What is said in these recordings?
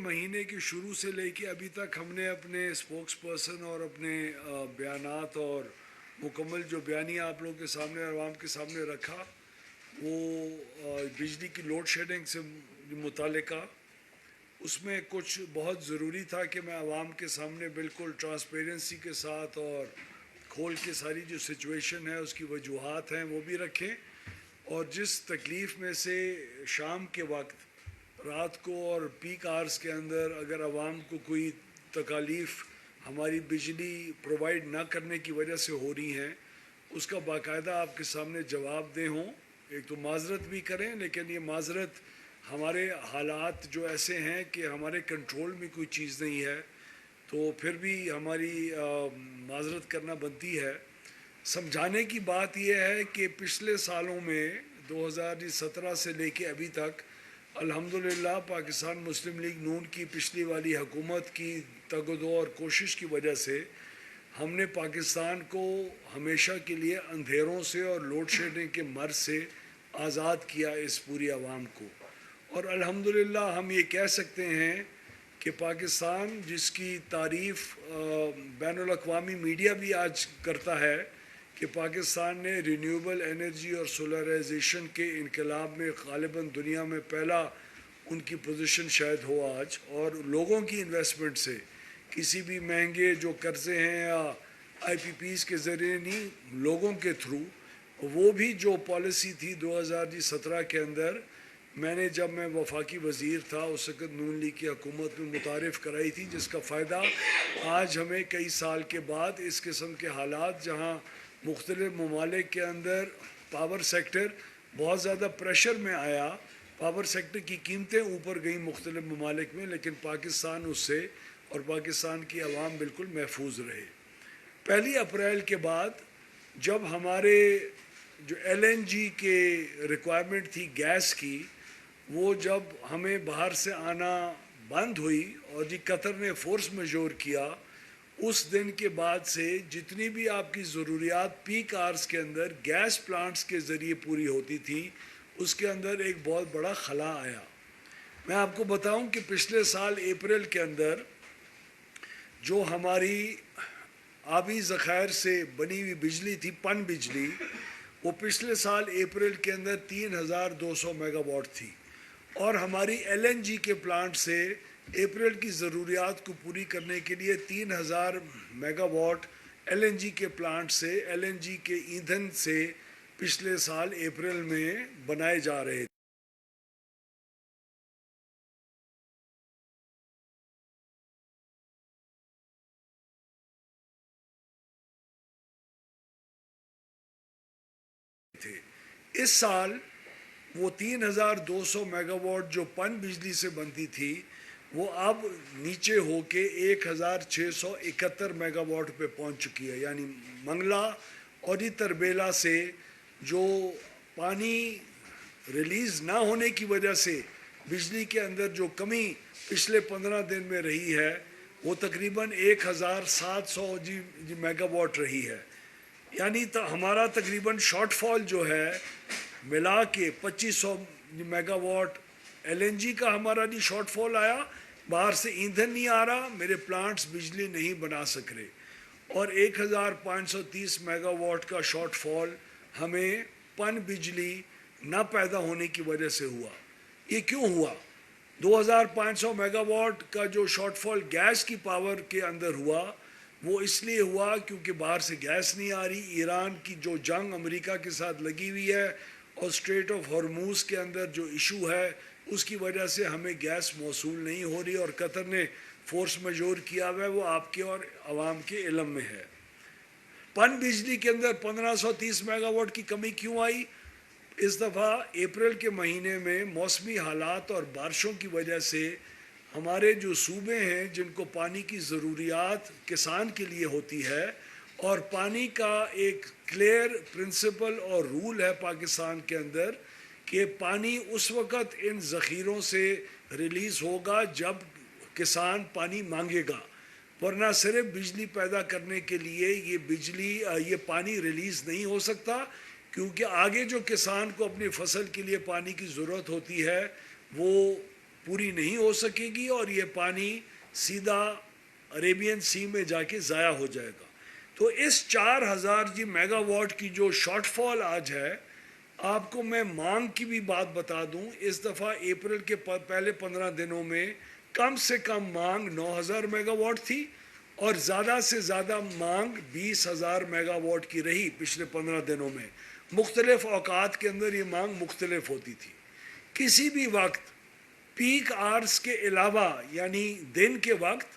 مہینے کے شروع سے لے کے ابھی تک ہم نے اپنے اسپوکس پرسن اور اپنے بیانات اور مکمل جو بیانیہ آپ لوگوں کے سامنے عوام کے سامنے رکھا وہ بجلی کی لوڈ شیڈنگ سے متعلقہ اس میں کچھ بہت ضروری تھا کہ میں عوام کے سامنے بالکل ٹرانسپیرنسی کے ساتھ اور کھول کے ساری جو سچویشن ہے اس کی وجوہات ہیں وہ بھی رکھیں، اور جس تکلیف میں سے شام کے وقت رات کو اور پیک آورز کے اندر اگر عوام کو کوئی تکالیف ہماری بجلی پرووائڈ نہ کرنے کی وجہ سے ہو رہی ہیں اس کا باقاعدہ آپ کے سامنے جواب دہ ہوں۔ ایک تو معذرت بھی کریں، لیکن یہ معذرت ہمارے حالات جو ایسے ہیں کہ ہمارے کنٹرول میں کوئی چیز نہیں ہے تو پھر بھی ہماری معذرت کرنا بنتی ہے۔ سمجھانے کی بات یہ ہے کہ پچھلے سالوں میں 2017 سے لے کے ابھی تک الحمدللہ پاکستان مسلم لیگ نون کی پچھلی والی حکومت کی تگ و دو اور کوشش کی وجہ سے ہم نے پاکستان کو ہمیشہ کے لیے اندھیروں سے اور لوڈ شیڈنگ کے مرض سے آزاد کیا اس پوری عوام کو، اور الحمدللہ ہم یہ کہہ سکتے ہیں کہ پاکستان جس کی تعریف بین الاقوامی میڈیا بھی آج کرتا ہے کہ پاکستان نے رینیوبل انرجی اور سولرائزیشن کے انقلاب میں غالباً دنیا میں پہلا ان کی پوزیشن شاید ہو آج، اور لوگوں کی انویسٹمنٹ سے کسی بھی مہنگے جو قرضے ہیں یا آئی پی پیز کے ذریعے نہیں، لوگوں کے تھرو وہ بھی جو پالیسی تھی 2017 کے اندر میں نے جب میں وفاقی وزیر تھا اس وقت نون لیگ کی حکومت میں متعارف کرائی تھی، جس کا فائدہ آج ہمیں کئی سال کے بعد اس قسم کے حالات جہاں مختلف ممالک کے اندر پاور سیکٹر بہت زیادہ پریشر میں آیا، پاور سیکٹر کی قیمتیں اوپر گئیں مختلف ممالک میں، لیکن پاکستان اس سے اور پاکستان کی عوام بالکل محفوظ رہے۔ 1 اپریل کے بعد جب ہمارے جو ایل این جی کے ریکوائرمنٹ تھی گیس کی وہ جب ہمیں باہر سے آنا بند ہوئی اور جی قطر نے فورس میجور کیا، اس دن کے بعد سے جتنی بھی آپ کی ضروریات پیک آورز کے اندر گیس پلانٹس کے ذریعے پوری ہوتی تھی اس کے اندر ایک بہت بڑا خلا آیا۔ میں آپ کو بتاؤں کہ پچھلے سال اپریل کے اندر جو ہماری آبی ذخائر سے بنی ہوئی بجلی تھی پن بجلی، وہ پچھلے سال اپریل کے اندر 3200 میگا واٹ تھی، اور ہماری ایل این جی کے پلانٹ سے اپریل کی ضروریات کو پوری کرنے کے لیے 3000 megawatt L N G کے پلانٹ سے ایل این جی کے ایندھن سے پچھلے سال اپریل میں بنائے جا رہے تھے۔ اس سال وہ 3200 میگا واٹ جو پن بجلی سے بنتی تھی وہ اب نیچے ہو کے 1671 میگا واٹ پہ پہنچ چکی ہے، یعنی منگلا اور تربیلا سے جو پانی ریلیز نہ ہونے کی وجہ سے بجلی کے اندر جو کمی پچھلے 15 دن میں رہی ہے وہ تقریباً 1700 میگا واٹ رہی ہے، یعنی ہمارا تقریباً شارٹ فال جو ہے ملا کے 2500 megawatt L N G کا ہمارا نہیں شارٹ فال آیا، باہر سے ایندھن نہیں آ رہا، میرے پلانٹس بجلی نہیں بنا سک رہے، اور 1530 میگا واٹ کا شارٹ فال ہمیں پن بجلی نہ پیدا ہونے کی وجہ سے ہوا۔ یہ کیوں ہوا؟ 2500 میگا واٹ کا جو شارٹ فال گیس کی پاور کے اندر ہوا وہ اس لیے ہوا کیونکہ باہر سے گیس نہیں آ رہی، ایران کی جو جنگ امریکہ کے ساتھ لگی ہوئی ہے اور اسٹریٹ آف ہرموز کے اندر جو ایشو ہے اس کی وجہ سے ہمیں گیس موصول نہیں ہو رہی، اور قطر نے فورس میجور کیا ہوا ہے، وہ آپ کے اور عوام کے علم میں ہے۔ پن بجلی کے اندر 1530 میگا واٹ کی کمی کیوں آئی؟ اس دفعہ اپریل کے مہینے میں موسمی حالات اور بارشوں کی وجہ سے ہمارے جو صوبے ہیں جن کو پانی کی ضروریات کسان کے لیے ہوتی ہے، اور پانی کا ایک کلیئر پرنسپل اور رول ہے پاکستان کے اندر کہ پانی اس وقت ان ذخیروں سے ریلیز ہوگا جب کسان پانی مانگے گا، ورنہ صرف بجلی پیدا کرنے کے لیے یہ پانی ریلیز نہیں ہو سکتا، کیونکہ آگے جو کسان کو اپنی فصل کے لیے پانی کی ضرورت ہوتی ہے وہ पूरी नहीं हो सकेगी और ये पानी सीधा अरेबियन सी में जाके ज़ाया हो जाएगा। तो इस 4000 जी मेगावाट की जो शॉर्टफॉल आज है, आपको मैं मांग की भी बात बता दूं, इस दफ़ा अप्रैल के पहले 15 दिनों में कम से कम मांग 9000 मेगावाट थी और ज़्यादा से ज़्यादा मांग 20,000 मेगावाट की रही पिछले 15 दिनों में। मुख्तलिफ औकात के अंदर ये मांग मुख्तलिफ होती थी। किसी भी वक्त पीक आवर्स के अलावा, यानी दिन के वक्त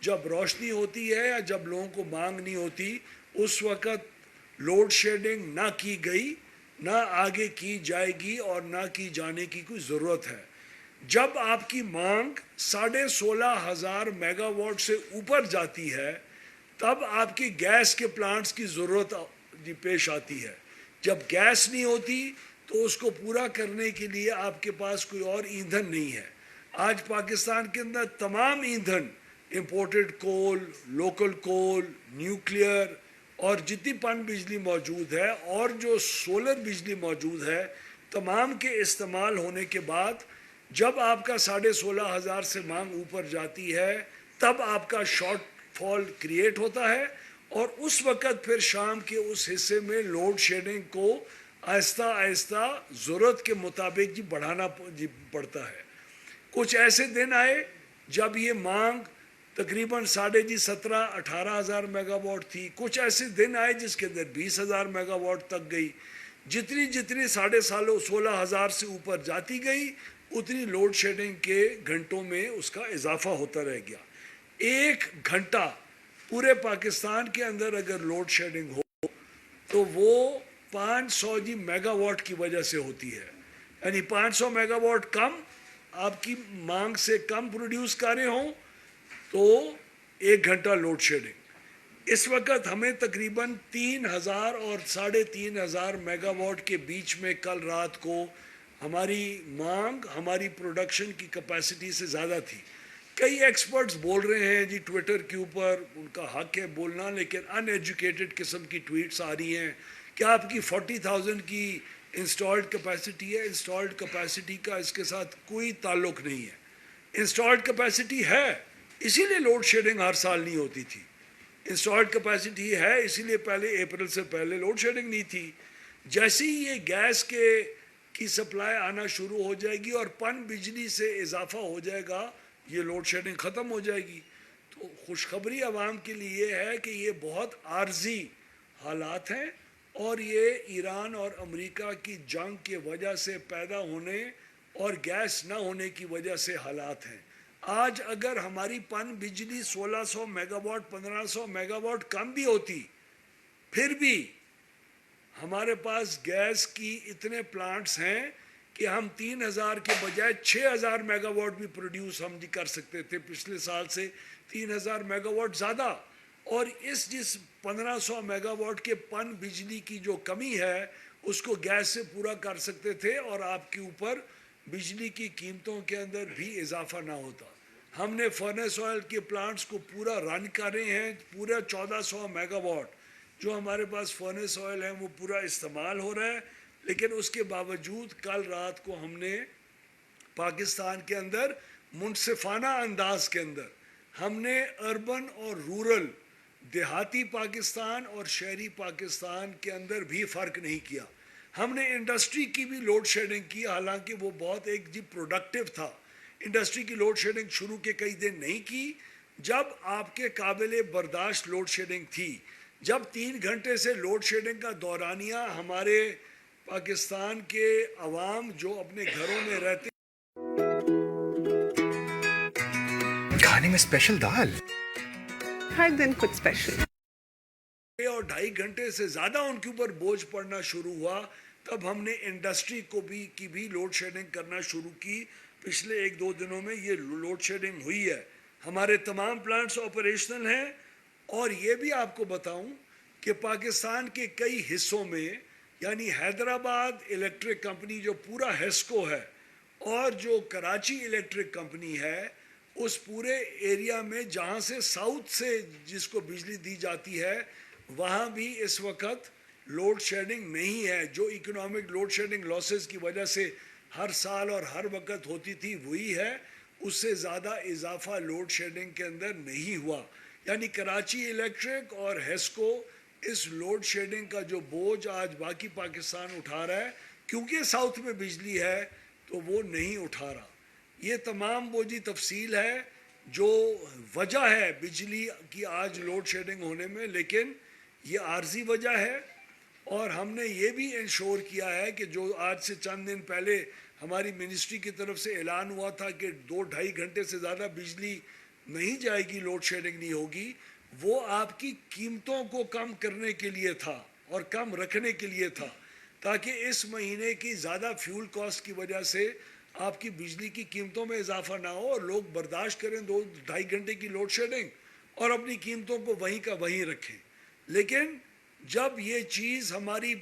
जब रोशनी होती है या जब लोगों को मांग नहीं होती, उस वक़्त लोड शेडिंग ना की गई, ना आगे की जाएगी और ना की जाने की कोई ज़रूरत है। जब आपकी मांग 16,500 मेगावाट से ऊपर जाती है, तब आपकी गैस के प्लांट्स की ज़रूरत पेश आती है। जब गैस नहीं होती तो उसको पूरा करने के लिए आपके पास कोई और ईंधन नहीं है। आज पाकिस्तान के अंदर तमाम ईंधन, इंपोर्टेड कोल, लोकल कोल, न्यूक्लियर और जितनी पन बिजली मौजूद है और जो सोलर बिजली मौजूद है, तमाम के इस्तेमाल होने के बाद जब आपका 16,500 से मांग ऊपर जाती है, तब आपका शॉर्ट फॉल क्रिएट होता है और उस वक़्त फिर शाम के उस हिस्से में लोड शेडिंग को आहिस्ता आहिस्ता ज़रूरत के मुताबिक जी बढ़ाना पड़ता है। कुछ ऐसे दिन आए जब ये मांग तकरीबन 17,500-18,000 मेगावाट थी। कुछ ऐसे दिन आए जिसके अंदर 20,000 मेगावाट तक गई। जितनी जितनी 16,500 से ऊपर जाती गई, उतनी लोड शेडिंग के घंटों में उसका इजाफा होता रह गया। 1 घंटा पूरे पाकिस्तान के अंदर अगर लोड शेडिंग हो तो वो 500 जी मेगावाट की वजह से होती है। यानी 500 मेगावाट कम आपकी मांग से कम प्रोड्यूस कर रहे हों तो 1 घंटा लोड शेडिंग। इस वक्त हमें तकरीबन 3,000 और 3,500 मेगावाट के बीच में कल रात को हमारी मांग हमारी प्रोडक्शन की कैपेसिटी से ज़्यादा थी। कई एक्सपर्ट्स बोल रहे हैं जी ट्विटर के ऊपर, उनका हक है बोलना, लेकिन अनएजुकेटेड किस्म की ट्वीट्स आ रही हैं कि आपकी 40,000 की इंस्टॉल्ड कैपेसिटी है। इंस्टॉल्ड कैपेसिटी का इसके साथ कोई ताल्लुक़ नहीं है। इंस्टॉल्ड कैपेसिटी है, इसीलिए लोड शेडिंग हर साल नहीं होती थी। इंस्टॉल्ड कैपेसिटी है, इसीलिए पहले अप्रैल से पहले लोड शेडिंग नहीं थी। जैसे ही ये गैस की सप्लाई आना शुरू हो जाएगी और पन बिजली से इजाफा हो जाएगा, ये लोड शेडिंग ख़त्म हो जाएगी। तो खुशखबरी आवाम के लिए है कि ये बहुत आर्जी हालात हैं और ये ईरान और अमेरिका की जंग के वजह से पैदा होने और गैस ना होने की वजह से हालात हैं। आज अगर हमारी पन बिजली 1600 मेगावाट 1500 मेगावाट कम भी होती, फिर भी हमारे पास गैस की इतने प्लांट्स हैं कि हम 3,000 के बजाय 6,000 मेगावाट भी प्रोड्यूस हम कर सकते थे। पिछले साल से 3,000 मेगावाट ज़्यादा। और जिस 1500 मेगावाट के पन बिजली की जो कमी है, उसको गैस से पूरा कर सकते थे और आपके ऊपर बिजली की कीमतों के अंदर भी इजाफा ना होता। हमने फर्नेस ऑयल के प्लांट्स को पूरा रन कर रहे हैं। पूरा 1400 मेगावाट जो हमारे पास फर्नेस ऑयल है वो पूरा इस्तेमाल हो रहा है। लेकिन उसके बावजूद कल रात को हमने पाकिस्तान के अंदर मुनसिफाना अंदाज के अंदर हमने अर्बन और रूरल, देहाती पाकिस्तान और शहरी पाकिस्तान के अंदर भी फ़र्क नहीं किया। हमने इंडस्ट्री की भी लोड शेडिंग की, हालांकि वो बहुत एक जी प्रोडक्टिव था। इंडस्ट्री की लोड शेडिंग शुरू के कई दिन नहीं की, जब आपके काबिल बर्दाश्त लोड शेडिंग थी। जब 3 घंटे से लोड शेडिंग का दौरानिया हमारे पाकिस्तान के अवाम जो अपने घरों में रहते, खाने में स्पेशल दाल, हर दिन कुछ स्पेशल, और 2.5 घंटे से ज़्यादा उनके ऊपर बोझ पड़ना शुरू हुआ, तब हमने इंडस्ट्री को भी लोड शेडिंग करना शुरू की। पिछले 1-2 दिनों में ये लोड शेडिंग हुई है। हमारे तमाम प्लांट्स ऑपरेशनल हैं। और ये भी आपको बताऊं कि पाकिस्तान के कई हिस्सों में, यानी हैदराबाद इलेक्ट्रिक कंपनी जो पूरा हेस्को है और जो कराची इलेक्ट्रिक कंपनी है, उस पूरे एरिया में जहाँ से साउथ से जिसको बिजली दी जाती है, वहाँ भी इस वक्त लोड शेडिंग नहीं है। जो इकोनॉमिक लोड शेडिंग लॉसेस की वजह से हर साल और हर वक्त होती थी, वही है। اس سے زیادہ اضافہ لوڈ شیڈنگ کے اندر نہیں ہوا. یعنی کراچی الیکٹرک اور ہیسکو اس لوڈ شیڈنگ کا جو بوجھ آج باقی پاکستان اٹھا رہا ہے کیونکہ ساؤتھ میں بجلی ہے تو وہ نہیں اٹھا رہا. یہ تمام وہ جی تفصیل ہے جو وجہ ہے بجلی کی آج لوڈ شیڈنگ ہونے میں, لیکن یہ عارضی وجہ ہے. اور ہم نے یہ بھی انشور کیا ہے کہ جو آج سے چند دن پہلے ہماری منسٹری کی طرف سے اعلان ہوا تھا کہ 2-2.5 گھنٹے سے زیادہ بجلی نہیں جائے گی, لوڈ شیڈنگ نہیں ہوگی, وہ آپ کی قیمتوں کو کم کرنے کے لیے تھا اور کم رکھنے کے لیے تھا, تاکہ اس مہینے کی زیادہ فیول کاسٹ کی وجہ سے آپ کی بجلی کی قیمتوں میں اضافہ نہ ہو اور لوگ برداشت کریں 2-2.5 گھنٹے کی لوڈ شیڈنگ اور اپنی قیمتوں کو وہیں کا وہیں رکھیں. لیکن جب یہ چیز ہماری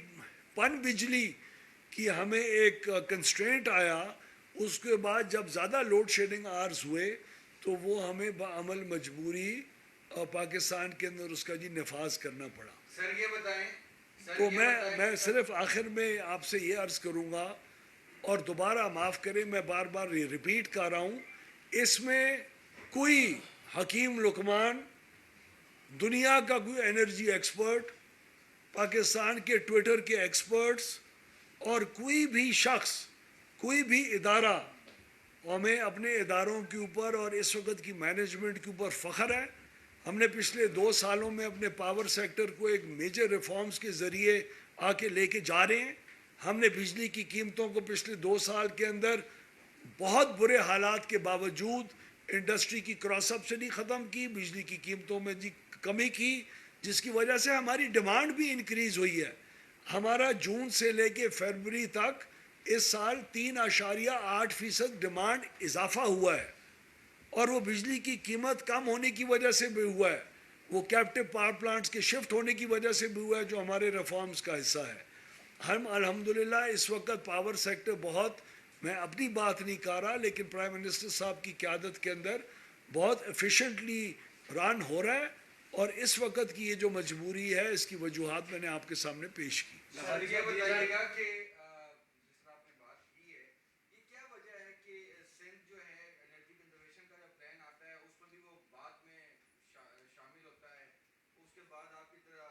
پن بجلی کی ہمیں ایک کنسٹرینٹ آیا, اس کے بعد جب زیادہ لوڈ شیڈنگ آرز ہوئے تو وہ ہمیں بعمل مجبوری پاکستان کے اندر اس کا جی نفاذ کرنا پڑا. سر یہ بتائیں تو میں صرف آخر میں آپ سے یہ عرض کروں گا, اور دوبارہ معاف کریں میں بار بار ریپیٹ کر رہا ہوں, اس میں کوئی حکیم لقمان, دنیا کا کوئی انرجی ایکسپرٹ, پاکستان کے ٹویٹر کے ایکسپرٹس اور کوئی بھی شخص, کوئی بھی ادارہ, ہمیں اپنے اداروں کے اوپر اور اس وقت کی مینجمنٹ کے اوپر فخر ہے. ہم نے پچھلے 2 سالوں میں اپنے پاور سیکٹر کو ایک میجر ریفارمز کے ذریعے آ کے لے کے جا رہے ہیں. ہم نے بجلی کی قیمتوں کو پچھلے 2 سال کے اندر بہت برے حالات کے باوجود انڈسٹری کی کراس سبسڈی ختم کی, بجلی کی قیمتوں میں جی کمی کی, جس کی وجہ سے ہماری ڈیمانڈ بھی انکریز ہوئی ہے. ہمارا جون سے لے کے فروری تک اس سال 3.8% ڈیمانڈ اضافہ ہوا ہے, اور وہ بجلی کی قیمت کم ہونے کی وجہ سے بھی ہوا ہے, وہ کیپٹیو پاور پلانٹس کے شفٹ ہونے کی وجہ سے بھی ہوا ہے جو ہمارے ریفارمز کا حصہ ہے. ہم الحمدللہ اس وقت پاور سیکٹر بہت, میں اپنی بات نہیں کر رہا لیکن پرائم منسٹر صاحب کی قیادت کے اندر بہت ایفیشینٹلی رن ہو رہا ہے, اور اس وقت کی یہ جو مجبوری ہے اس کی وجوہات میں نے آپ کے سامنے پیش کی. سر یہ بتائیے گا کہ جس طرح آپ نے بات کی ہے, یہ کیا وجہ ہے کہ سندھ جو ہے انرجی کنزرویشن کا جو پلان آتا ہے اس میں بھی وہ بعد میں شامل ہوتا ہے, اس کے بعد آپ کی طرح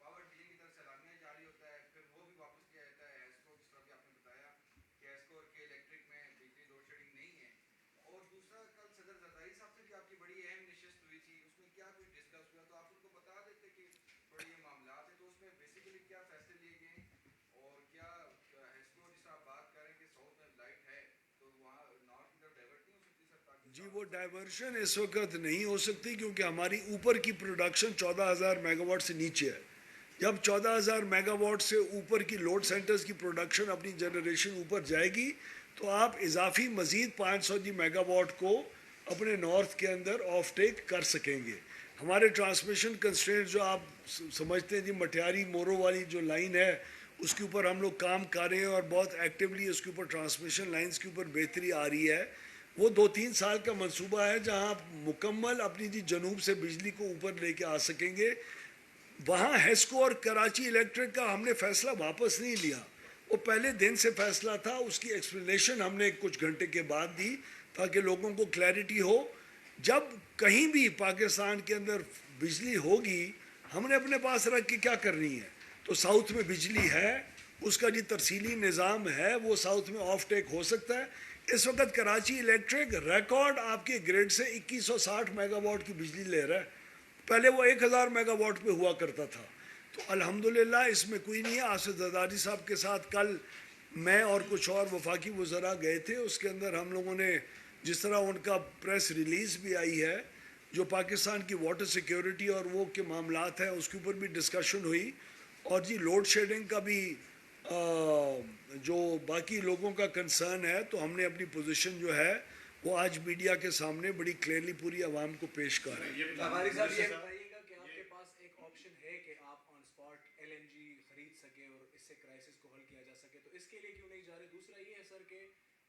پاور ڈیلنگ کی طرف سے اعلانیہ جاری ہوتا ہے, پھر وہ بھی واپس کیا جاتا ہے ایسکو, جس طرح بھی آپ نے بتایا کہ ایسکو اور کے الیکٹرک میں بجلی لوڈ شیڈنگ نہیں ہے. اور دوسرا کل صدر زرداری صاحب سے بھی آپ کی بڑی اہم نشست ہوئی تھی, اس میں کیا کوئی ڈسکس ہوا تو آپ ان کو بتا دیتے کہ تھوڑے یہ معاملات ہیں, تو اس میں بیسیکلی کیا فیصلے لیے گئے, اور کیا ایسکو جس طرح بات کر رہے ہیں کہ ساؤتھ میں لائٹ ہے تو وہاں نارتھ کی طرف ڈائیورٹ نہیں ہو سکتی سر, تاکہ جی وہ ڈائیورشن اس وقت نہیں ہو سکتی کیونکہ ہماری اوپر کی پروڈکشن 14,000 میگا واٹ سے نیچے ہے. جب 14,000 میگا واٹ سے اوپر کی لوڈ سینٹرز کی پروڈکشن اپنی جنریشن اوپر جائے گی تو آپ اضافی مزید 500 میگا واٹ کو اپنے نارتھ کے اندر آف ٹیک کر سکیں گے. ہمارے ٹرانسمیشن کنسٹرینٹ جو آپ سمجھتے ہیں جی مٹیاری مورو والی جو لائن ہے اس کے اوپر ہم لوگ کام کر رہے ہیں اور بہت ایکٹیولی اس کے اوپر ٹرانسمیشن لائنز کے اوپر بہتری آ رہی ہے. وہ 2-3 سال کا منصوبہ ہے جہاں آپ مکمل اپنی جی جنوب سے بجلی کو اوپر لے کے آ سکیں گے. وہاں ہیسکو اور کراچی الیکٹرک کا ہم نے فیصلہ واپس نہیں لیا, وہ پہلے دن سے فیصلہ تھا, اس کی ایکسپلینیشن ہم نے کچھ گھنٹے کے بعد دی تاکہ لوگوں کو کلیئرٹی ہو. جب کہیں بھی پاکستان کے اندر بجلی ہوگی ہم نے اپنے پاس رکھ کے کیا کرنی ہے, تو ساؤتھ میں بجلی ہے, اس کا جو ترسیلی نظام ہے وہ ساؤتھ میں آف ٹیک ہو سکتا ہے. اس وقت کراچی الیکٹرک ریکارڈ آپ کے گریڈ سے 2160 میگا واٹ کی بجلی لے رہا ہے, پہلے وہ 1000 میگا واٹ پہ ہوا کرتا تھا. تو الحمدللہ اس میں کوئی نہیں ہے. آصف زرداری صاحب کے ساتھ کل میں اور کچھ اور وفاقی وزراء گئے تھے, اس کے اندر ہم لوگوں نے جس طرح ان کا پریس ریلیز بھی آئی ہے جو پاکستان کی واٹر سیکیورٹی اور وہ کے معاملات ہیں اس کے اوپر بھی ڈسکشن ہوئی, اور جی لوڈ شیڈنگ کا بھی جو باقی لوگوں کا کنسرن ہے تو ہم نے اپنی پوزیشن جو ہے وہ آج میڈیا کے سامنے بڑی کلیئرلی پوری عوام کو پیش کر رہے ہیں. ہماری صاحب یہ بتائیے گا کہ آپ کے پاس ایک آپشن ہے کہ آپ آن اسپاٹ LNG خرید سکیں اور اس سے کرائسس کو حل کیا جا سکے, تو اس کے لیے کیوں نہیں جا رہے؟ دوسرا یہ ہے سر کہ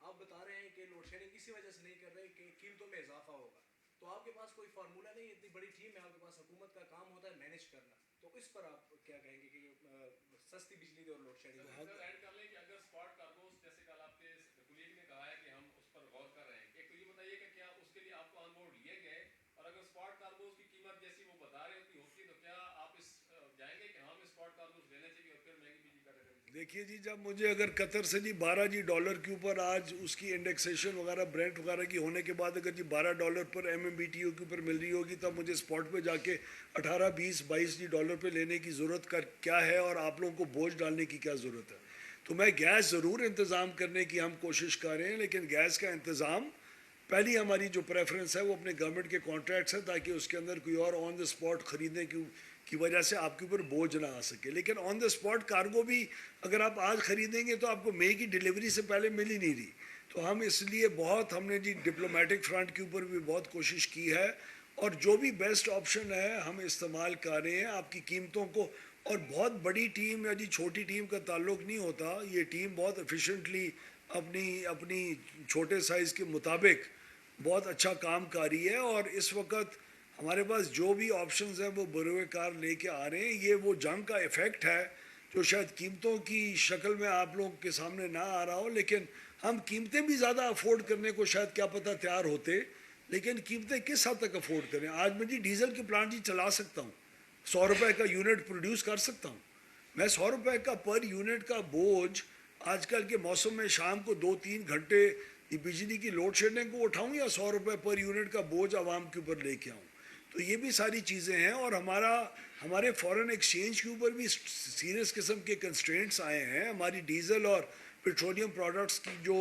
آپ بتا رہے ہیں کہ لوڈ شیڈنگ اسی وجہ سے نہیں کر رہے کہ قیمتوں میں اضافہ ہوگا, تو آپ کے پاس کوئی فارمولہ نہیں, اتنی بڑی ٹیم ہے آپ کے پاس, حکومت کا کام ہوتا ہے مینیج کرنا, تو اس پر آپ کیا کہیں گے کہ سستی بجلی دے اور لوڈ شیڈنگ ایڈ کر لیں کہ اگر اسپاٹ کارگوز جیسے کل آپ کے کلیگ نے کہا ہے کہ ہم اس پر غور کر رہے ہیں, ایک تو یہ بتائیے کہ کیا देखिए जी, जब मुझे अगर कतर से जी $12 के ऊपर आज उसकी इंडेक्सेशन वगैरह ब्रेंट वगैरह की होने के बाद अगर जी $12 पर MMBTU के ऊपर मिल रही होगी, तब मुझे स्पॉट पे जाके 18, 20, 22 जी डॉलर पे लेने की ज़रूरत कर क्या है और आप लोगों को बोझ डालने की क्या ज़रूरत है। तो मैं गैस ज़रूर इंतज़ाम करने की हम कोशिश कर रहे हैं, लेकिन गैस का इंतज़ाम पहली हमारी जो प्रेफरेंस है वो अपने गवर्नमेंट के कॉन्ट्रैक्ट्स है, ताकि उसके अंदर कोई और ऑन द स्पॉट ख़रीदने की वजह से आपके ऊपर बोझ ना आ सके। लेकिन ऑन द स्पॉट कार्गो भी अगर आप आज ख़रीदेंगे तो आपको मई की डिलीवरी से पहले मिल ही नहीं रही। तो हम इसलिए हमने जी डिप्लोमेटिक फ्रंट के ऊपर भी बहुत कोशिश की है और जो भी बेस्ट ऑप्शन है हम इस्तेमाल कर रहे हैं आपकी कीमतों को। और बहुत बड़ी टीम या जी छोटी टीम का ताल्लुक नहीं होता, ये टीम बहुत एफिशिएंटली अपनी अपनी छोटे साइज़ के मुताबिक बहुत अच्छा काम कर रही है। और इस वक्त हमारे पास जो भी ऑप्शंस हैं वो बरोकार लेके आ रहे हैं। ये वो जंग का इफ़ेक्ट है जो शायद कीमतों की शक्ल में आप लोगों के सामने ना आ रहा हो, लेकिन हम कीमतें भी ज़्यादा अफोर्ड करने को शायद क्या पता तैयार होते, लेकिन कीमतें किस हद तक अफोर्ड करें। आज मैं जी डीजल की प्लांट जी चला सकता हूँ, 100 रुपये का यूनिट प्रोड्यूस कर सकता हूँ। मैं 100 रुपये का पर यूनिट का बोझ आजकल के मौसम में शाम को 2-3 घंटे बिजली की लोड शेडिंग को उठाऊँ या 100 रुपये पर यूनिट का बोझ आवाम के ऊपर लेके आऊँ। तो ये भी सारी चीज़ें हैं। और हमारे फॉरेन एक्सचेंज के ऊपर भी सीरियस किस्म के कंस्ट्रेंट्स आए हैं। हमारी डीजल और पेट्रोलियम प्रोडक्ट्स की जो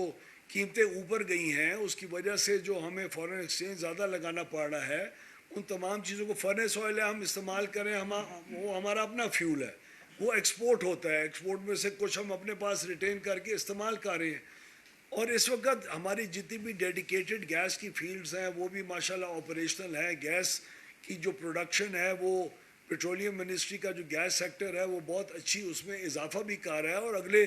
कीमतें ऊपर गई हैं उसकी वजह से जो हमें फॉरेन एक्सचेंज ज़्यादा लगाना पड़ रहा है, उन तमाम चीज़ों को फर्नेस ऑयल है हम इस्तेमाल करें, वो हमारा अपना फ्यूल है, वो एक्सपोर्ट होता है, एक्सपोर्ट में से कुछ हम अपने पास रिटेन करके इस्तेमाल कर रहे हैं। और इस वक्त हमारी जितनी भी डेडिकेटेड गैस की फील्ड्स हैं वो भी माशाल्लाह ऑपरेशनल है। गैस की जो प्रोडक्शन है वो पेट्रोलियम मिनिस्ट्री का जो गैस सेक्टर है वो बहुत अच्छी उसमें इजाफा भी कर रहा है और अगले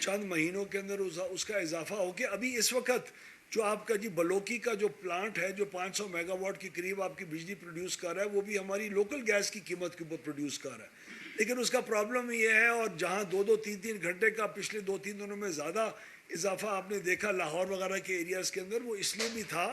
चंद महीनों के अंदर उसका इजाफा हो गया। अभी इस वक्त जो आपका जी बलोकी का जो प्लांट है जो 500 मेगावाट के करीब आपकी बिजली प्रोड्यूस कर रहा है, वो भी हमारी लोकल गैस की कीमत के ऊपर प्रोड्यूस कर रहा है। लेकिन उसका प्रॉब्लम ये है, और जहाँ 2-2, 3-3 घंटे का पिछले 2-3 दिनों में ज़्यादा इजाफा आपने देखा लाहौर वगैरह के एरियाज़ के अंदर, वो इसलिए भी था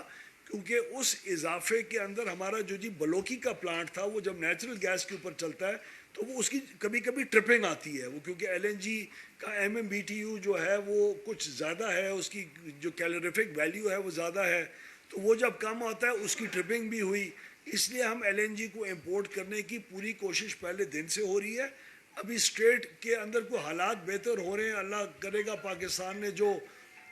क्योंकि उस इजाफे के अंदर हमारा जो जी बलोकी का प्लांट था वो जब नेचुरल गैस के ऊपर चलता है तो वो उसकी कभी कभी ट्रिपिंग आती है, वो क्योंकि LNG का MMBTU जो है वो कुछ ज़्यादा है, उसकी जो कैलोरीफिक वैल्यू है वो ज़्यादा है, तो वो जब कम होता है उसकी ट्रिपिंग भी हुई। इसलिए हम LNG को इंपोर्ट करने की पूरी कोशिश पहले दिन से हो रही है। अभी स्ट्रेट के अंदर कोई हालात बेहतर हो रहे हैं, अल्लाह करेगा। पाकिस्तान ने जो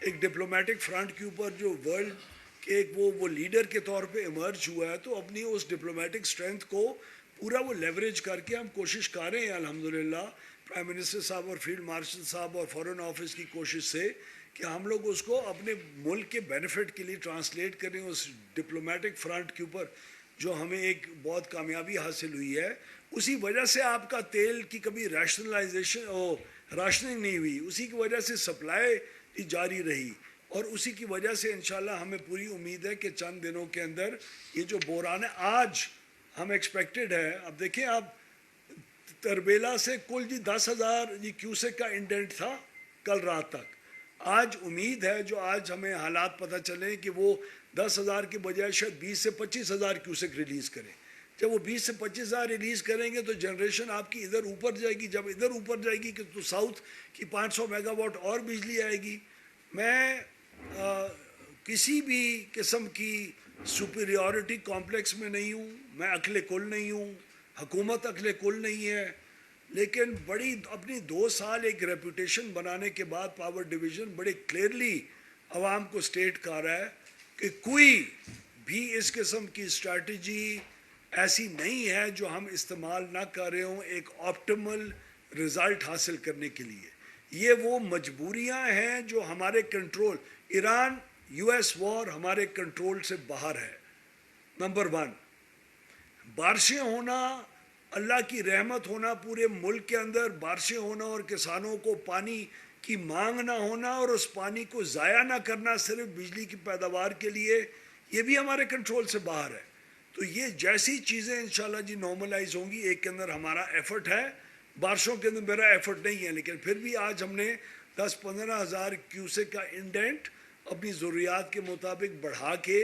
एक डिप्लोमेटिक फ्रंट के ऊपर जो वर्ल्ड के एक वो लीडर के तौर पे इमर्ज हुआ है, तो अपनी उस डिप्लोमेटिक स्ट्रेंथ को पूरा वो लेवरेज करके हम कोशिश कर रहे हैं अल्हम्दुलिल्लाह, प्राइम मिनिस्टर साहब और फील्ड मार्शल साहब और फॉरेन ऑफिस की कोशिश से कि हम लोग उसको अपने मुल्क के बेनिफिट के लिए ट्रांसलेट करें उस डिप्लोमेटिक फ्रंट के ऊपर जो हमें एक बहुत कामयाबी हासिल हुई है। उसी वजह से आपका तेल की कभी रैशनलाइजेशन और राशनिंग नहीं हुई, उसी की वजह से सप्लाई जारी रही और उसी की वजह से इंशाल्लाह हमें पूरी उम्मीद है कि चंद दिनों के अंदर ये जो बहरान है आज हम एक्सपेक्टेड है। अब देखिए आप तरबेला से कुल जी 10,000 जी क्यूसेक का इंडेंट था कल रात तक। आज उम्मीद है जो आज हमें हालात पता चले कि वो 10,000 के बजाय शायद 20 से 25,000 क्यूसेक रिलीज़ करें। जब वो 20 से 25,000 रिलीज़ करेंगे तो जनरेशन आपकी इधर ऊपर जाएगी, जब इधर ऊपर जाएगी कि तो साउथ की 500 मेगावाट और बिजली आएगी। मैं किसी भी किस्म की सुपीरियॉरिटी कॉम्प्लेक्स में नहीं हूँ, मैं अक्ल कुल नहीं हूँ, हुकूमत अक्ल कुल नहीं है, लेकिन बड़ी अपनी 2 साल एक रेपुटेशन बनाने के बाद पावर डिवीज़न बड़े क्लियरली आवाम को स्टेट कर रहा है कि कोई भी इस किस्म की स्ट्रैटेजी ऐसी नहीं है जो हम इस्तेमाल ना कर रहे हों एक ऑप्टिमल रिज़ल्ट हासिल करने के लिए। ये वो मजबूरियां हैं जो हमारे कंट्रोल, ईरान US वॉर हमारे कंट्रोल से बाहर है। नंबर 1, बारिशें होना, अल्लाह की रहमत होना, पूरे मुल्क के अंदर बारिशें होना और किसानों को पानी की मांग ना होना और उस पानी को ज़ाया ना करना सिर्फ बिजली की पैदावार के लिए, ये भी हमारे कंट्रोल से बाहर है। तो ये जैसी चीज़ें इंशाल्लाह जी नॉर्मलाइज होंगी, एक के अंदर हमारा एफर्ट है, बारिशों के अंदर मेरा एफर्ट नहीं है, लेकिन फिर भी आज हमने 10-15 हज़ार क्यूसेक का इंडेंट अपनी ज़रूरियात के मुताबिक बढ़ा के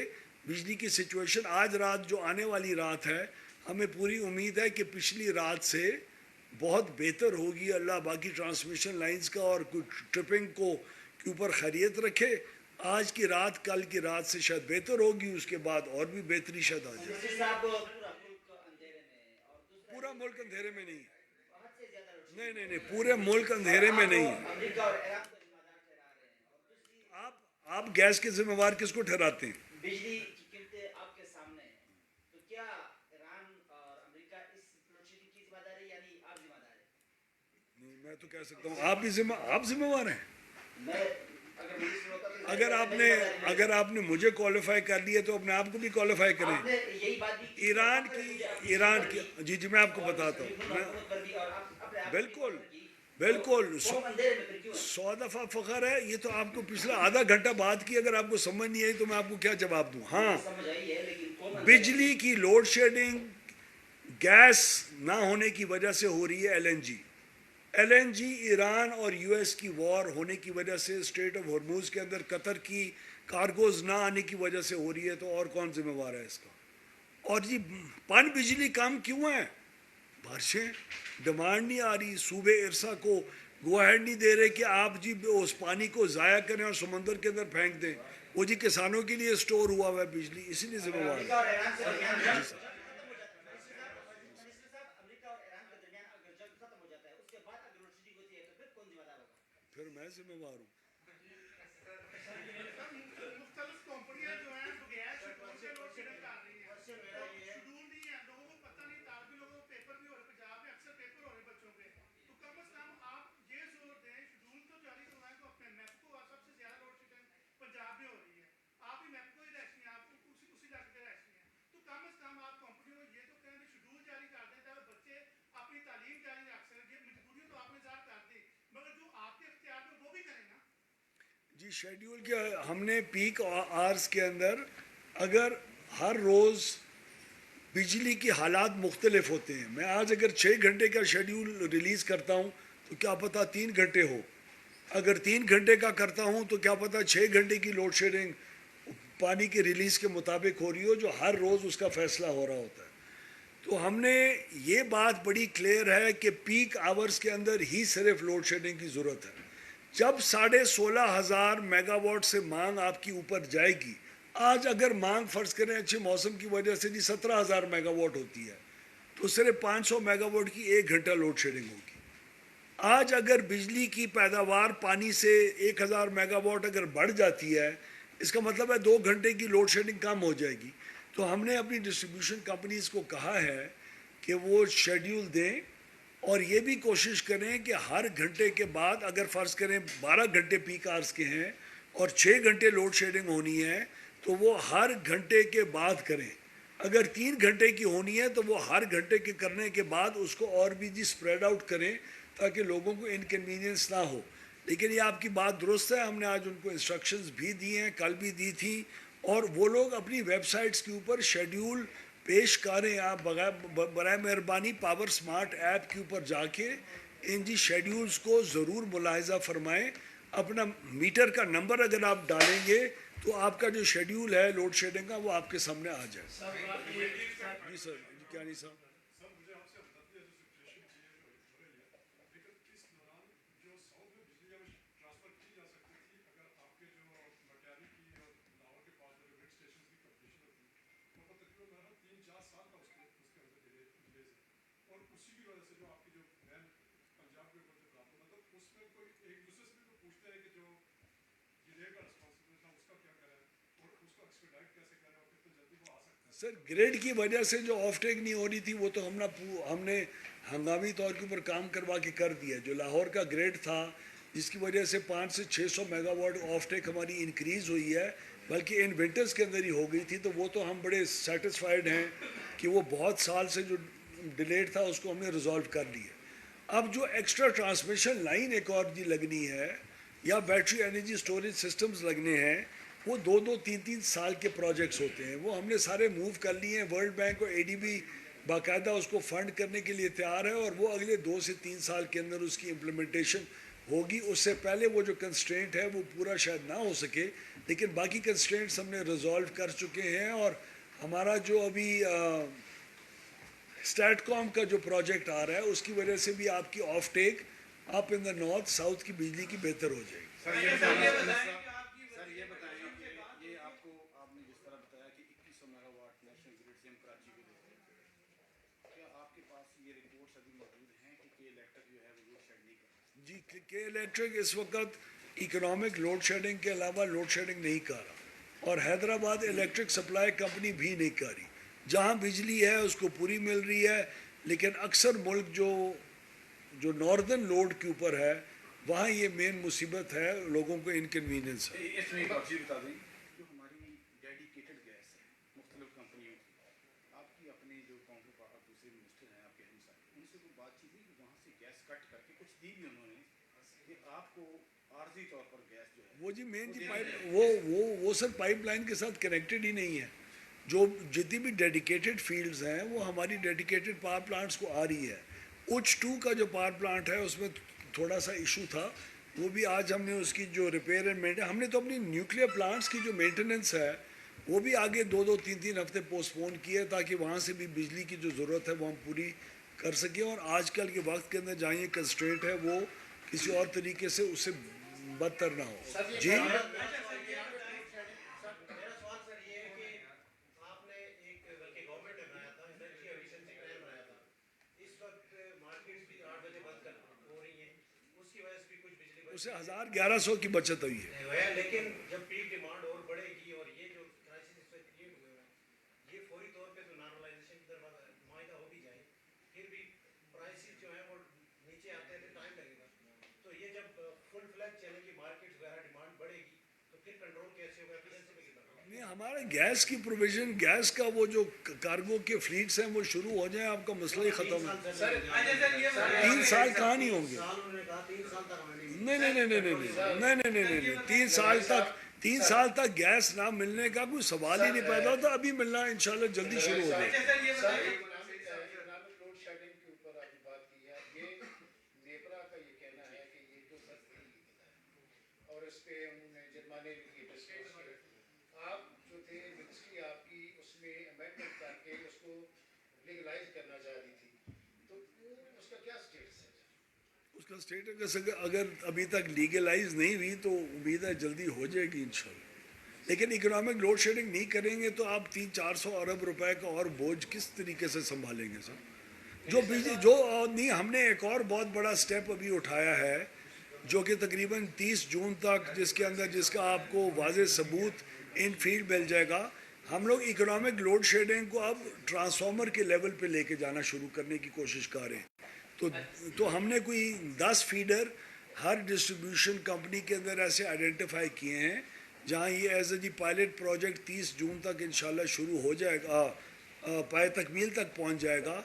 बिजली की सिचुएशन आज रात जो आने वाली रात है, हमें पूरी उम्मीद है कि पिछली रात से بہت بہتر ہوگی. اللہ باقی ٹرانسمیشن لائنز کا اور کچھ ٹرپنگ کو کے اوپر خیریت رکھے. آج کی رات کل کی رات سے شاید بہتر ہوگی, اس کے بعد اور بھی بہتری شاید آ جائے. پورا ملک اندھیرے میں نہیں ہے. نہیں, پورے ملک اندھیرے میں نہیں ہے. آپ گیس کے ذمہ وار کس کو ٹھہراتے ہیں؟ بجلی کی قیمتیں آپ کے سامنے ہیں, تو کیا ایران اور امریکہ اس لوڈ شیڈنگ کی ذمہ داری یعنی آپ ذمہ دار ہیں؟ نہیں, میں تو کہہ سکتا ہوں آپ ذمہ وار ہیں. میں اگر اگر آپ نے مجھے کوالیفائی کر لیا تو اپنے آپ کو بھی کوالیفائی کریں. آپ نے یہی بات بھی کی ایران کی جی میں آپ کو بتاتا ہوں. بالکل 100 دفعہ فخر ہے. یہ تو آپ کو پچھلا آدھا گھنٹہ بات کی, اگر آپ کو سمجھ نہیں آئی تو میں آپ کو کیا جواب دوں. ہاں, سمجھ آئی ہے, لیکن بجلی کی لوڈ شیڈنگ گیس نہ ہونے کی وجہ سے ہو رہی ہے. ایل این جی ایران اور یو ایس کی وار ہونے کی وجہ سے, اسٹریٹ آف ہرموز کے اندر قطر کی کارگوز نہ آنے کی وجہ سے ہو رہی ہے. تو اور کون ذمہ وار ہے اس کا؟ اور جی پن بجلی کم کیوں ہے؟ بارشیں, ڈیمانڈ نہیں آ رہی. صوبے ارسا کو گو ہیڈ نہیں دے رہے کہ آپ جی اس پانی کو ضائع کریں اور سمندر کے اندر پھینک دیں. وہ جی کسانوں کے لیے اسٹور ہوا ہوا ہے بجلی, اسی لیے ذمہ وار ہے. پھر میں ذمہ وار ہوں. مختلف کمپنیاں جو ہیں بغیر شیڈول کے لوڈ شیڈنگ کر رہی ہیں. شیڈول نہیں ہے, لوگوں کو پتہ نہیں, طالب لوگوں کو پیپر بھی ہو رہے, پنجاب میں اکثر پیپر ہو رہے بچوں کے. تو کم از کم آپ یہ زور دیں, شیڈول تو جاری کروائیں تو اپنے میپ کو سب سے زیادہ لوڈ شیڈنگ پنجاب میں ہو رہی ہے. آپ بھی میپ کو ہی رہتی ہیں, آپ اسی علاقے کے رہتی ہیں. تو کم از کم آپ کمپنیوں کو یہ تو کہیں کہ شیڈول جاری کر دیں تاکہ بچے اپنی تعلیم جاری رکھ سکیں. یہ مجبوریوں تو آپ نے ظاہر کر دی, مگر جو آپ کے اختیار میں وہ بھی کریں نا. جی شیڈیول کیا ہم نے پیک آرز کے اندر, اگر ہر روز بجلی کی حالات مختلف ہوتے ہیں. میں آج اگر 6 گھنٹے کا شیڈیول ریلیز کرتا ہوں تو کیا پتہ 3 گھنٹے ہو. اگر 3 گھنٹے کا کرتا ہوں تو کیا پتہ 6 گھنٹے کی لوڈ شیڈنگ پانی کے ریلیز کے مطابق ہو رہی ہو, جو ہر روز اس کا فیصلہ ہو رہا ہوتا ہے. تو ہم نے یہ بات بڑی کلیئر ہے کہ پیک آورز کے اندر ہی صرف لوڈ شیڈنگ کی ضرورت ہے. جب 16,500 میگا واٹ سے مانگ آپ کی اوپر جائے گی, آج اگر مانگ فرض کریں اچھے موسم کی وجہ سے جی 17,000 میگا واٹ ہوتی ہے, تو صرف 500 میگا واٹ کی 1 گھنٹہ لوڈ شیڈنگ ہوگی. آج اگر بجلی کی پیداوار پانی سے 1,000 میگا واٹ اگر بڑھ جاتی ہے, اس کا مطلب ہے 2 گھنٹے کی لوڈ شیڈنگ کم ہو جائے گی. تو ہم نے اپنی ڈسٹریبیوشن کمپنیز کو کہا ہے کہ وہ شیڈیول دیں, اور یہ بھی کوشش کریں کہ ہر گھنٹے کے بعد, اگر فرض کریں 12 گھنٹے پیک آرز کے ہیں اور 6 گھنٹے لوڈ شیڈنگ ہونی ہے, تو وہ ہر گھنٹے کے بعد کریں. اگر 3 گھنٹے کی ہونی ہے تو وہ ہر گھنٹے کے کرنے کے بعد اس کو اور بھی جی اسپریڈ آؤٹ کریں تاکہ لوگوں کو انکنوینئنس نہ ہو. لیکن یہ آپ کی بات درست ہے, ہم نے آج ان کو انسٹرکشنز بھی دی ہیں, کل بھی دی تھی, اور وہ لوگ اپنی ویب سائٹس کے اوپر شیڈیول پیش کریں. آپ برائے مہربانی پاور سمارٹ ایپ کے اوپر جا کے ان جی شیڈیولز کو ضرور ملاحظہ فرمائیں. اپنا میٹر کا نمبر اگر آپ ڈالیں گے تو آپ کا جو شیڈیول ہے لوڈ شیڈنگ کا وہ آپ کے سامنے آ جائے. جی سر, کیا نہیں صاحب, سر گریڈ کی وجہ سے جو آف ٹیک نہیں ہو رہی تھی وہ تو ہم نے ہنگامی طور کے اوپر کام کروا کے کر دیا. جو لاہور کا گریڈ تھا جس کی وجہ سے 500 سے 600 میگا واٹ آف ٹیک ہماری انکریز ہوئی ہے, بلکہ ان ونٹرز کے اندر ہی ہو گئی تھی, تو وہ تو ہم بڑے سیٹسفائیڈ ہیں کہ وہ بہت سال سے جو ڈیلیٹ تھا اس کو ہم نے ریزالو کر لیا. اب جو ایکسٹرا ٹرانسمیشن لائن ایک اور جی لگنی ہے یا بیٹری انرجی سٹوریج سسٹمز لگنے ہیں, وہ 2-3 سال کے پروجیکٹس ہوتے ہیں. وہ ہم نے سارے موو کر لیے ہیں. ورلڈ بینک اور ADB باقاعدہ اس کو فنڈ کرنے کے لیے تیار ہے, اور وہ اگلے 2 سے 3 سال کے اندر اس کی امپلیمنٹیشن ہوگی. اس سے پہلے وہ جو کنسٹرینٹ ہے وہ پورا شاید نہ ہو سکے, لیکن باقی کنسٹرینٹس ہم نے ریزالو کر چکے ہیں. اور ہمارا جو ابھی स्टैट कॉम का जो प्रोजेक्ट आ रहा है उसकी वजह से भी आपकी ऑफ टेक आप इन द नॉर्थ साउथ की बिजली की बेहतर हो जाएगी. सर ये बताएं कि ये आपको आपने जिस तरह बताया कि 2100 मेगावाट नेशनल ग्रिड से हम कराची को देते हैं, क्या आपके पास ये रिपोर्ट्स अभी मौजूद हैं कि के इलेक्ट्रिक जो है वो लोड शेड नहीं कर रहा? जी के इलेक्ट्रिक इस वक्त इकोनॉमिक लोड शेडिंग के अलावा लोड शेडिंग नहीं कर रहा और हैदराबाद इलेक्ट्रिक सप्लाई कंपनी भी नहीं कर रही. जहाँ बिजली है उसको पूरी मिल रही है, लेकिन अक्सर मुल्क जो नॉर्दर्न लोड के ऊपर है वहाँ ये मेन मुसीबत है, लोगों को इनकन्वीनियंस है. इसमें एक चीज़ बता दें, जो हमारी डेडिकेटेड गैस है मुख्तलिफ कंपनियों की, आपकी अपने जो काउंटर पार्ट दूसरे मिनिस्टर हैं आपके हमसाए, उनसे कोई बातचीत हुई कि वहाँ से गैस कट करके कुछ दी भी उन्होंने कि आपको आर्जी तौर पर गैस जो है वो जी मेन जी पाइप वो सर पाइपलाइन के साथ कनेक्टेड ही नहीं है. जो जितनी भी डेडिकेटेड फील्ड्स हैं वो हमारी डेडिकेटेड पावर प्लांट्स को आ रही है. उच 2 का जो पावर प्लांट है उसमें थोड़ा सा इशू था, वो भी आज हमने उसकी जो रिपेयर एंड मेंटेन, हमने तो अपनी न्यूक्लियर प्लांट्स की जो मेंटेनेंस है वो भी आगे 2-2, 3-3 हफ्ते पोस्टपोन किए ताकि वहाँ से भी बिजली की जो ज़रूरत है वो हम पूरी कर सकें. और आजकल के वक्त के अंदर जहाँ ये कंस्ट्रेंट है वो किसी और तरीके से उससे बदतर ना हो. जी मेरा सवाल सर ये है कि आपने एक बल्कि गवर्नमेंट ने बनाया था एनर्जी एफिशिएंसी प्लान बनाया था. इस वक्त मार्केट्स भी 8 बजे बंद कर हो रही हैं, उसकी वजह से भी कुछ बिजली उससे 1100 की बचत हुई है. है. लेकिन जब पीक डिमांड और बढ़ेगी और ये जो क्राइसिस इस वक्त क्रिएट हुए हैं ये फौरी तौर पे तो नॉर्मलाइजेशन की तरफ मायदा हो भी जाए, फिर भी प्राइसेस जो है वो नीचे आते हैं टाइम लगेगा. तो ये जब फुल फ्लैग चलेगी मार्केट जो है डिमांड बढ़ेगी तो फिर कंट्रोल कैसे होगा, एफिशिएंसी पे कितना होगा? नहीं, हमारे गैस की प्रोविजन, गैस का वो जो कार्गो के फ्लीट्स हैं वो शुरू हो जाए, आपका मसला ही ख़त्म है. 3 साल कहाँ नहीं होंगे? उन्होंने कहा 3 साल तक हमें नहीं. 3 साल तक गैस ना मिलने का कोई सवाल ही नहीं पैदा होता. अभी मिलना इंशाल्लाह जल्दी शुरू हो जाए. इकोनॉमिक लोड शेडिंग के ऊपर आपने बात की है, ये नेपरा का ये कहना है कि ये तो सख्त लीगल है और इस पे उन्होंने जुर्माने भी डिस्कस किए. आप जो थे मिनिस्ट्री आपकी उसमें अमेंडमेंट करके उसको लीगलाइज करना चाह रही थी, तो उसका क्या स्टेटस है? उसका स्टेटस अगर अभी तक लीगलाइज नहीं हुई तो उम्मीद है जल्दी हो जाएगी इंशाल्लाह. लेकिन इकोनॉमिक लोड शेडिंग नहीं करेंगे तो आप 300-400 अरब रुपए का और बोझ किस तरीके से संभालेंगे सर? जो बिजली जो नहीं, हमने एक और बहुत बड़ा स्टेप अभी उठाया है जो कि तकरीबन 30 जून तक जिसका आपको वाज़ेह सबूत इन फील्ड मिल जाएगा. हम लोग इकोनॉमिक लोड शेडिंग को अब ट्रांसफार्मर के लेवल पे लेके जाना शुरू करने की कोशिश कर रहे हैं. तो हमने कोई 10 फीडर हर डिस्ट्रीब्यूशन कंपनी के अंदर ऐसे आइडेंटिफाई किए हैं जहाँ ये एज ए पायलट प्रोजेक्ट 30 जून तक इंशाल्लाह शुरू हो जाएगा, पाए तकमील तक पहुँच जाएगा,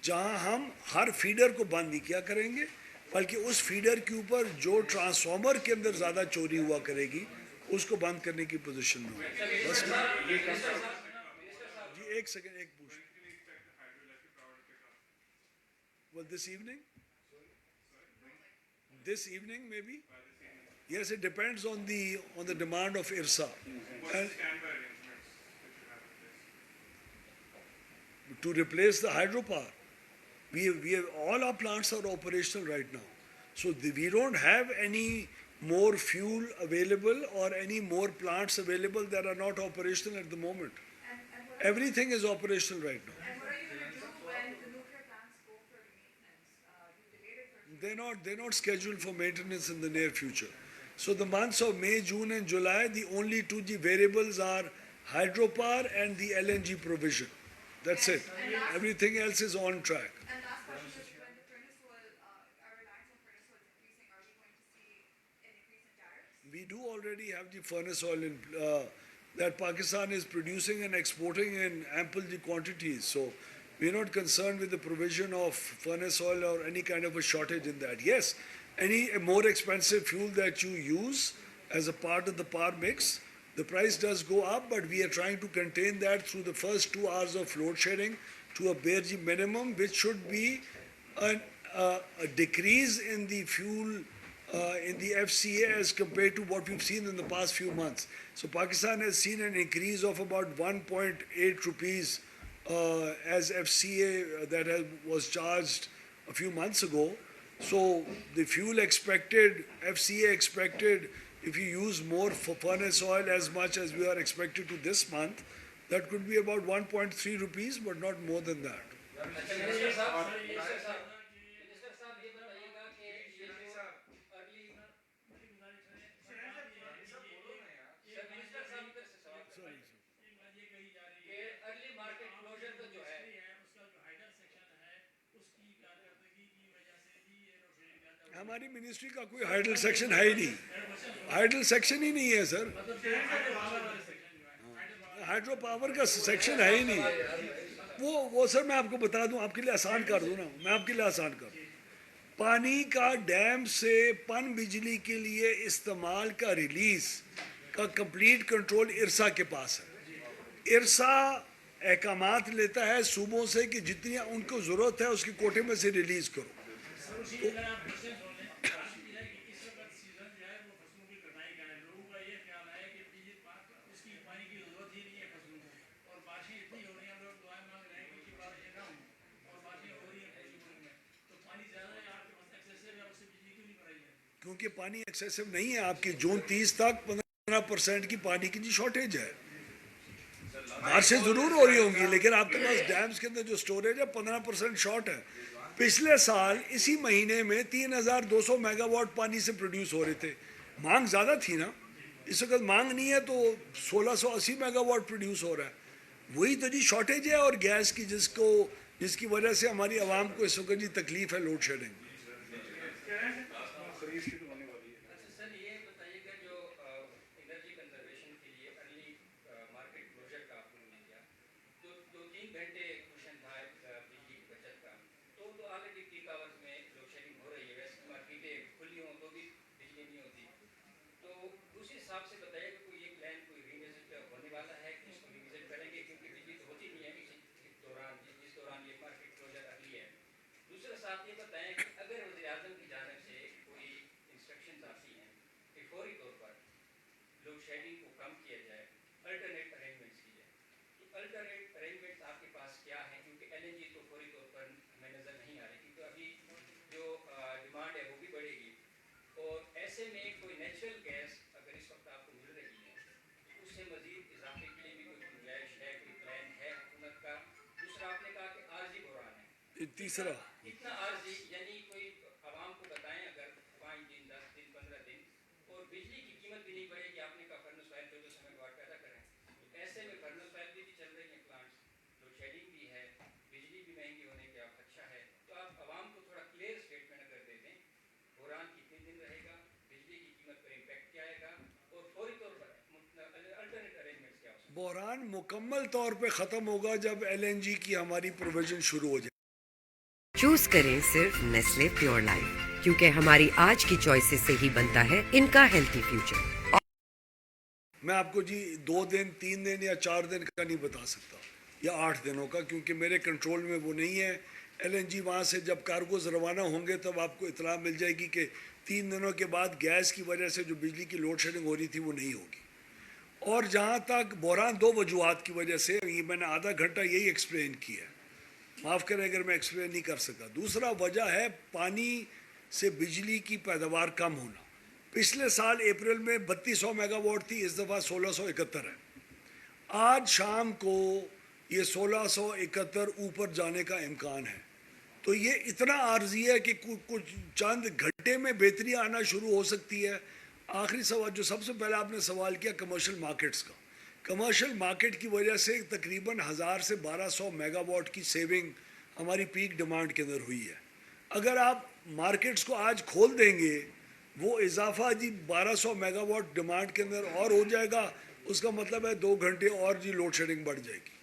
जहाँ हम हर फीडर को बंद नहीं किया करेंगे बल्कि उस फीडर के ऊपर जो ट्रांसफार्मर के अंदर ज़्यादा चोरी हुआ करेगी उसको बंद करने की पोजीशन में होगी. बस जी एक सेकंड एक पूछ. Well, this evening maybe. Yes, it depends on the demand of IRSA. And to replace the hydropower, we have all our plants are operational right now, so we don't have any more fuel available or any more plants available that are not operational at the moment. Everything is operational right now. And what are you going to do when the nuclear plants go for maintenance? You delayed it for They're not scheduled for maintenance in the near future. So the months of May, June and July, the only 2G variables are hydropower and the LNG provision. That's it. Everything else is on track. And last question is, when the furnace oil, our reliance on furnace oil is increasing, are we going to see an increase in tariffs? We do already have the furnace oil that Pakistan is producing and exporting in ample quantities. So we're not concerned with the provision of furnace oil or any kind of a shortage in that. Yes, any more expensive fuel that you use as a part of the power mix, the price does go up, but we are trying to contain that through the first 2 hours of load shedding to a bare minimum, which should be a decrease in the fuel in the FCA as compared to what we've seen in the past few months. So Pakistan has seen an increase of about 1.8 rupees as FCA was charged a few months ago. So the fuel expected, FCA expected, if you use more furnace oil as much as we are expected to this month, that could be about 1.3 rupees, but not more than that. Minister साहब ये बताइएगा कि ये जो early sir minister साहब इधर से सवाल कि अर्ली मार्केट क्लोजर का जो है हमारी मिनिस्ट्री का कोई हाइडल सेक्शन है ही नहीं, हाइडल सेक्शन ही नहीं है सर, हाइड्रो पावर का सेक्शन है ही नहीं। वो सर मैं आपको बता दूं, आपके लिए आसान कर दूं ना, मैं आपके लिए आसान कर दूं। पानी का डैम से पन बिजली के लिए इस्तेमाल का रिलीज का कंप्लीट कंट्रोल इरसा के पास है। इरसा अहकामात लेता है सूबों से कि जितनी उनको ज़रूरत है उसके कोटे में से रिलीज़ करो। क्योंकि पानी एक्सेसिव नहीं है, आपकी जून 30 तक 15% की पानी की शॉर्टेज है। बारिशें ज़रूर हो रही होंगी लेकिन आपके पास डैम्स के अंदर जो स्टोरेज है 15% शॉर्ट है। पिछले साल इसी महीने में 3200 मेगावाट पानी से प्रोड्यूस हो रहे थे, मांग ज़्यादा थी ना, इस वक्त मांग नहीं है तो 1680 मेगावाट प्रोड्यूस हो रहा है। वही तो जी शॉर्टेज है और गैस की जिसकी वजह से हमारी आवाम को इस वक्त जी तकलीफ है लोड शेडिंग। सर ये बताइएगा जो एनर्जी कंजर्वेशन के लिए अर्ली मार्केट क्लोजर का आपने किया, जो 2-3 घंटे क्वेश्चन था बिजली की बचत का, तो ऑलरेडी पीक आवर्स में लोड शेडिंग हो रही है, वैसे मार्केटें खुली हों तो भी बिजली नहीं होती। तो उस हिसाब से बताइएगा कोई ये प्लान कोई रिविजिट होने वाला है कि इसको रिविजिट करेंगे, क्योंकि बिजली तो होती नहीं है इस दौरान जिस दौरान ये मार्केट क्लोजर अर्ली है। दूसरा साथ ये बताएं कि अगर वज़ीर-ए-आज़म की जानिब से कोई इंस्ट्रक्शंस आती हैं कि फौरी तौर पर लोड शेडिंग को कम किया जाए, अल्टरनेट अरेंजमेंट्स की जाए, तो अल्टरनेट अरेंजमेंट्स आपके पास क्या है? क्योंकि LNG तो फौरी तौर पर हमें नज़र नहीं आ रही, क्योंकि अभी जो डिमांड है वो भी बढ़ेगी और ऐसे में कोई नेचुरल गैस अगर इस वक्त आपको मिल रही है तो उससे मज़ीद इजाफे के लिए भी कोई गुंजाइश है, कोई प्लान है हुकूमत का? दूसरा आपने कहा कि आर्जी बहरान है, तीसरा इतना आर्जी यानी कोई आवाम को बताएं अगर 5 दिन 10 दिन 15 दिन और बिजली की कीमत भी नहीं बढ़ेगी। आपने कहा फर्नेस ऑयल जो समय वाट पैदा करें, तो ऐसे में फर्नेस ऑयल भी चल रही है प्लांट्स, लोड शेडिंग भी है, बिजली भी महंगी होने का खदशा है। तो आप आवाम को थोड़ा क्लियर स्टेटमेंट अगर दे दें, बहरान कितने दिन रहेगा, बिजली की कीमत पर इम्पैक्ट क्या आएगा और फौरी तौर पर अल्टरनेट अरेंजमेंट्स क्या हो सकते हैं? बहरान मुकम्मल तौर पे ख़त्म होगा जब LNG की हमारी प्रोविजन शुरू हो जाए। चूज करें सिर्फ नेस्ले प्योर लाइफ, क्योंकि हमारी आज की चॉइसेस से ही बनता है इनका हेल्थी फ्यूचर। मैं आपको जी 2 दिन 3 दिन या 4 दिन का नहीं बता सकता या 8 दिनों का, क्योंकि मेरे कंट्रोल में वो नहीं है। LNG वहाँ से जब कार्गोज रवाना होंगे तब आपको इतला मिल जाएगी कि 3 दिनों के बाद गैस की वजह से जो बिजली की लोड शेडिंग हो रही थी वो नहीं होगी। और जहाँ तक बहरान 2 वजूहात की वजह से, ये मैंने आधा घंटा यही एक्सप्लेन किया है, माफ़ करें अगर मैं एक्सप्लेन नहीं कर सका। दूसरा वजह है पानी से बिजली की पैदावार कम होना। पिछले साल अप्रैल में 3200 मेगावाट थी, इस दफ़ा 1671 है। आज शाम को ये 1671 ऊपर जाने का इम्कान है। तो ये इतना आर्जी है कि कुछ चंद घंटे में बेहतरी आना शुरू हो सकती है। आखिरी सवाल जो सबसे पहले आपने सवाल किया कमर्शियल मार्केट्स का, कमर्शियल मार्केट की वजह से तकरीबन 1000 से 1200 मेगावाट की सेविंग हमारी पीक डिमांड के अंदर हुई है। अगर आप मार्केट्स को आज खोल देंगे वो इजाफा जी 1200 मेगावाट डिमांड के अंदर और हो जाएगा, उसका मतलब है 2 घंटे और जी लोड शेडिंग बढ़ जाएगी।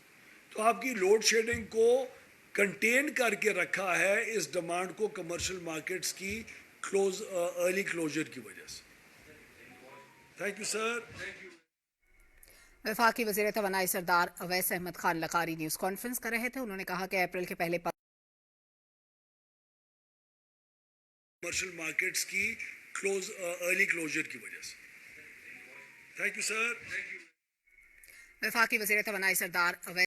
तो आपकी लोड शेडिंग को कंटेन करके रखा है इस डिमांड को कमर्शियल मार्केट्स की अर्ली क्लोजर की वजह से। Thank you sir. वफाकी वज़ीर तवानाई सरदार अवैस अहमद खान लकारी न्यूज़ कॉन्फ्रेंस कर रहे थे। उन्होंने कहा कि अप्रैल के पहले कमर्शियल मार्केट्स की अर्ली क्लोजर की वजह से। Thank you sir. वफाकी वज़ीर तवानाई सरदार अवैस